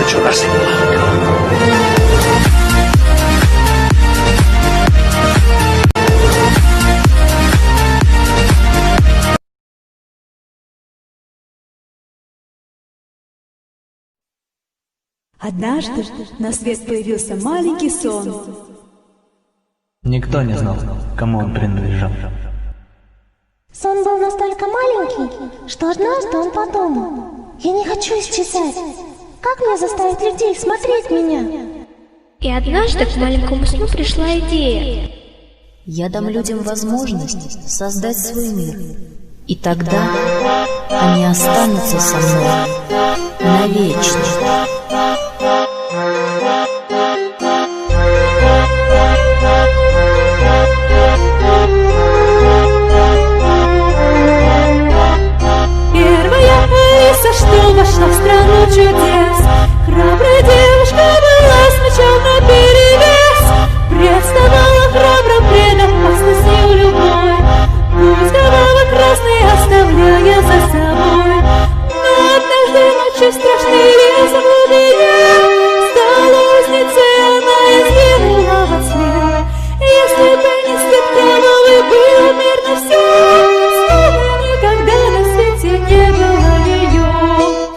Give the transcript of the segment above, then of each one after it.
such a blessing. Однажды на свет появился маленький сон. Никто не знал, кому он принадлежал. Сон был настолько маленький, что однажды он подумал: я не хочу исчезать. Как мне заставить людей смотреть меня? И однажды к маленькому сну пришла идея. Я дам людям возможность создать свой мир. И тогда они останутся со мной навечно. Первая Алиса, что вошла в страну чудес. Храбрая девушка была сначала наперевес. Представала храбро пред опасностью любой, путь кровавый красный оставляя за собой. Но однажды ночью страшный лес заблудила, стала узницей она и сгинула во тьме. Если бы не свет кровавый, был мир на все, снова никогда на свете не было ее.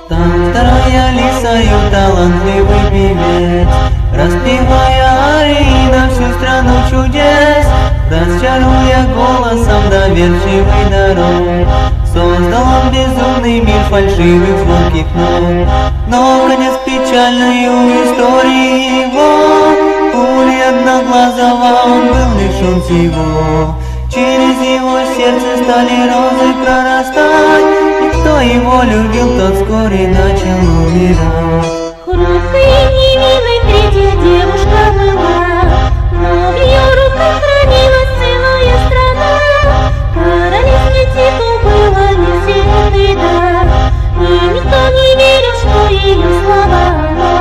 Там вторая лисою талантливый певец, распевая арии на всю страну чудес, расчаруя голосом доверчивый народ, создал он безумный мир фальшивых звонких нот. Но конец печальной у истории его, пули одноглазого он был лишен всего. Через его сердце стали розы прорастать, и кто его любил, тот вскоре начал умирать. Хрупкой и невинной третья девушка была, но в ее руках хранилась целая страна. Королевский титул был несильный дар, и никто не верил, что ее слава она.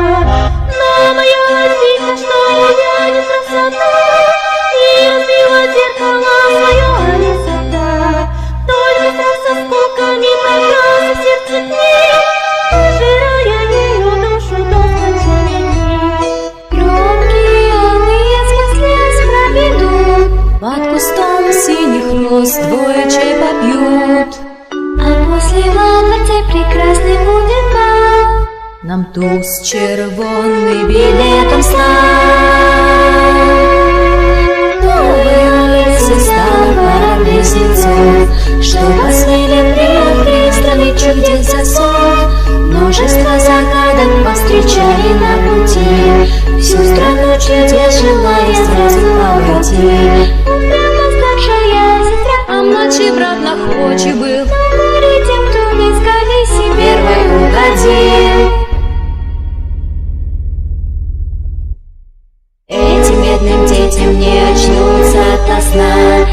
Но боялась тихо, что ее не красота, и разбила зеркало свое Алиса та. Только страх со сколками прокрался в сердце к ней, пожирая ее душу до скончания. Громкие алые слез проведут, Под кустом синих роз двое попьют. а после лопатой прекрасный будет бал. Нам туз червонный билетом стал. Новой улицы стала пара близнецов, что посмели приоткрыть страны чудес засов. Множество загадок повстречали на пути, всю страну чудес желая сразу обойти. Упрямо старшая сестра, А младший брат находчив был, говори тем, кто не сгались, и первый угодил. Этим бедным детям не очнуться ото сна,